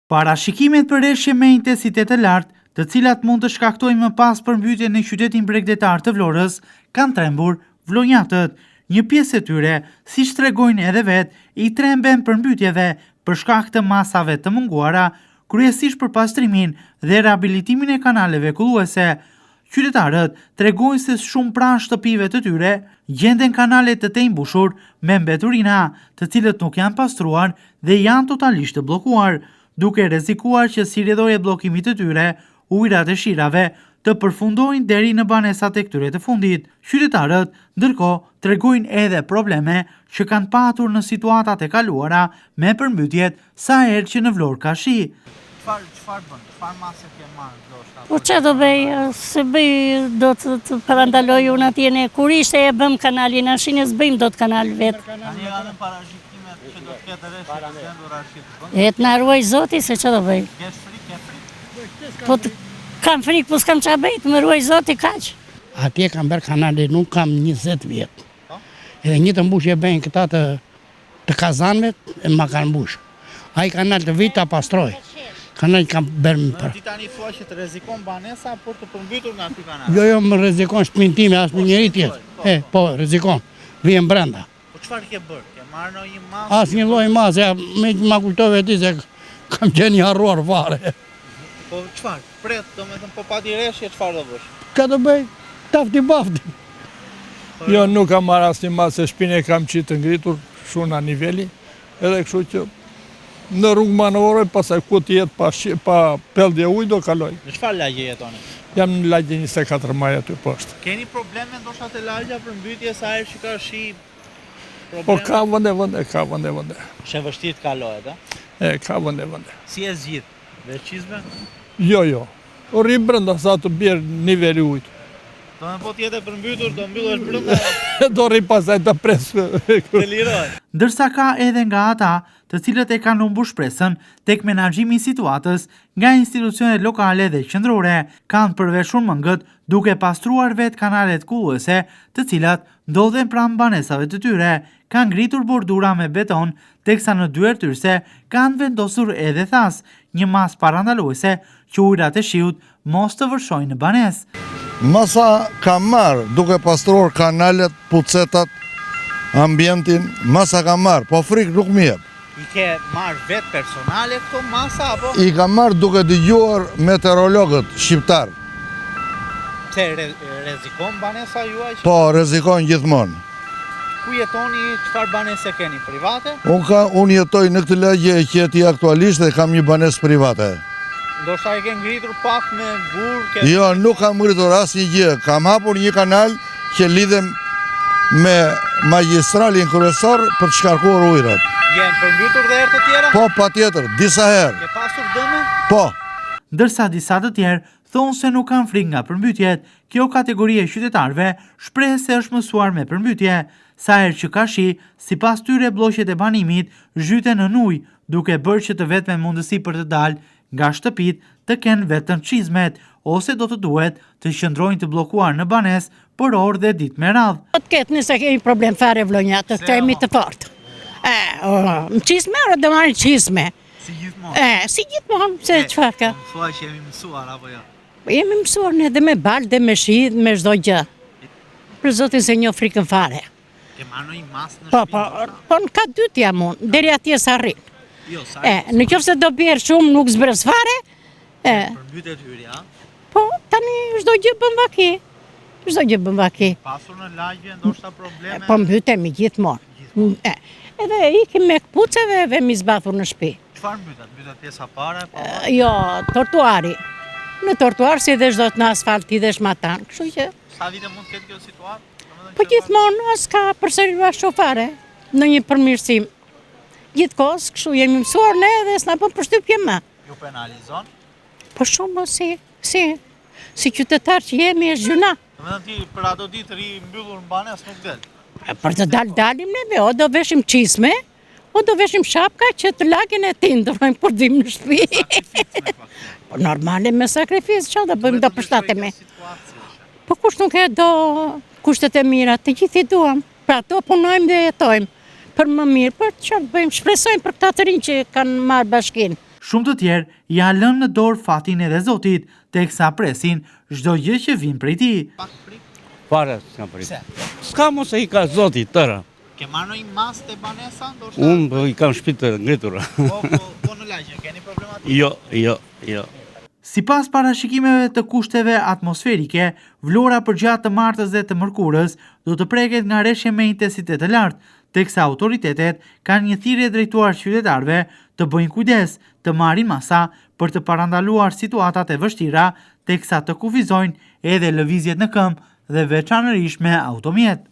Parashikimet për reshje me intensitet të lartë, të cilat mund të shkaktojnë më pas përmbytje në qytetin bregdetar të Vlorës, kanë trembur vlonjatët. Një pjesë e tyre, siç tregojnë edhe vetë, i tremben përmbytjeve për shkak të masave të munguara, kryesisht për pastrimin dhe rehabilitimin e kanaleve kulluese. Qytetarët tregojnë se shumë pranë shtëpive të tyre gjenden kanale të mbushur me mbeturina, të cilët nuk janë pastruar dhe janë totalisht të bllokuar, duke rrezikuar që si rrjedhoi e bllokimit të tyre, ujërat e shirave të përfundojnë deri në banesat e këtyre të fundit. Qytetarët, ndërkohë, tregojnë edhe probleme që kanë patur në situatat e kaluara me përmbytjet sa herë që në Vlorë ka shi. Çfarë bën? Çfarë masë ke marrë ndoshta? Po çfarë do bëj? Se bëj do të parandaloj unë atje ne kur ishte e bëm kanalin, ashin e s'bëjmë dot kanal vet. Tani kanë parashikimet që do të ketë rreshje të vendura shit. E të na ruaj Zoti se çfarë do bëj? Ke frikë? Po kam frikë, po s'kam çfarë bëj, të më ruaj Zoti kaq. Atje kam bërë kanale, nuk kam 20 vjet. Edhe një të mbushje bëjnë këta të kazanëve, e ma kanë mbush. Ai kanal të vit ta pastroj. Kanal kam bërë më për. Ti tani thua që të rrezikon banesa për të përmbytur nga ky kanal. Jo, më rrezikon shtëpinë time as me njëri tjetër. Po, rrezikon. Vjen brenda. Po çfarë ke bërë? Ke marrë ndonjë masë? Asnjë lloj mase, ma kultove ti se kam qenë i harruar fare. Po çfarë? Pret, domethënë po pati rreshje çfarë do bësh? Ka të bëj tafti bafti. Jo, nuk kam marrë asnjë masë, shpinë e kam qitë të ngritur, shuna niveli, edhe kështu që në rrugë manorë, pasaj ku të jetë pa peldje ujë do kaloj. Në çfarë lagje jetoni? Jam në lagje 24 maj aty poshtë. Keni probleme ndoshta te lagja për mbytje sa herë që ka shi? Po ka vende. Shë vështirë të kalohet, a? Ka vende. Si e zgjidh? Veçizme? Jo. O rri brenda sa të bjerë niveli ujtë. Domethënë po të jetë përmbytur, do mbyllesh brenda. Do rri pasaj të presë. Të liroj. Ndërsa ka edhe nga ata të cilët e kanë humbur shpresën tek menaxhimi i situatës nga institucionet lokale dhe qendrore, kanë përveshur mëngët duke pastruar vet kanalet kulluese, të cilat ndodhen pranë banesave të tyre, kanë ngritur bordura me beton, teksa në dyertyrse kanë vendosur edhe thas, një mas parandaluese që ujërat e shiut mos të vërshojnë në banesë. Masa ka marrë duke pastruar kanalet, pucetat, ambientin, masa ka marrë, po frikë nuk më jep. I ke marrë vetë personale këto masa apo? I ka marrë duke dëgjuar meteorologët shqiptar. Se rrezikon banesa juaj? Po, rrezikon gjithmonë. Ku jetoni, çfarë banese keni, private? Unë jetoj në këtë lagje e qeti aktualisht dhe kam një banesë private. Ndoshta e ke ngritur pak me gur? Jo, nuk kam ngritur asnjë gjë. Kam hapur një kanal që lidhem me magjistralin kryesor për të shkarkuar ujërat. Jenë përmbytur dhe herë të tjera? Po, patjetër, disa herë. Ke pasur dëme? Po. Ndërsa disa të tjerë thonë se nuk kanë frikë nga përmbytjet, kjo kategori e qytetarëve shpreh se është mësuar me përmbytje. Sa herë që ka shi, sipas tyre blloqet e banimit zhyten në ujë, duke bërë që të vetme mundësi për të dalë nga shtëpit të kenë vetëm çizmet, ose do të duhet të qëndrojnë të bllokuar në banesë për orë dhe ditë me radhë. Po të ketë nëse kemi problem fare vlonjatët, të jemi të fortë. Më çizme, do marrin çizme. Si gjithmonë? Si gjithmonë, se çfarë ka? Thua që jemi mësuar apo jo? Jemi mësuar ne dhe me balë, dhe me shi, dhe me çdo gjë. Për Zotin se njoh frikën fare. Ke marrë një masë në shtëpi? Po në ka dytë jam unë, deri atje sa rrin. Jo, sa Në qoftë se do bjerë shumë nuk zbres fare. përmbytet hyrja? Po, tani çdo gjë bën vaki. Pasur në lagje, ndoshta probleme? Po mbytemi gjithmonë. Edhe ikim me kpuceve dhe mi zbathur në shtëpi. Çfarë mbytet? Mbytet pjesa pare? Jo, tortuari. Në tortuar si dhe çdo në asfalt i dhe shmatan. Kështu që Sa vite mund të ketë kjo situatë? po gjithmonë as ka përsëritur shofare në një përmirësim. Gjithkohës, kështu jemi mësuar ne dhe s'na bën përshtypje më. Ju penalizon? Po shumë si qytetar që jemi është gjuna. Domethënë ti për ato ditë ri mbyllur në banesë nuk del. Për të dalim neve, o do veshim çizme, o do veshim shapka që të lagjen e ti ndrojmë për dim në shtëpi. Po normale me sakrificë, çfarë do bëjmë, do përshtatemi. Po kush nuk e do kushtet e mira, të gjithë i duam. Pra ato punojmë dhe jetojmë për më mirë, për çfarë bëjmë, shpresojmë për këta të rinj që kanë marrë bashkinë. shumë të tjerë ja lënë në dorë fatin e dhe Zotit, teksa presin çdo gjë që vjen prej tij. Fare s'kam prit. S'ka mos e i ka Zoti tëra. Ke marrë një mas të banesa, ndoshta? Unë i kam shtëpi të ngritura. Po në lagje, keni problematikë? Jo. Sipas parashikimeve të kushteve atmosferike, Vlora përgjatë të martës dhe të mërkurës do të preket nga reshje me intensitet të lartë, teksa autoritetet kanë një thirrje drejtuar qytetarëve të bëjnë kujdes, të marrin masa për të parandaluar situatat e vështira, teksa të kufizojnë edhe lëvizjet në këmbë dhe veçanërisht me automjet.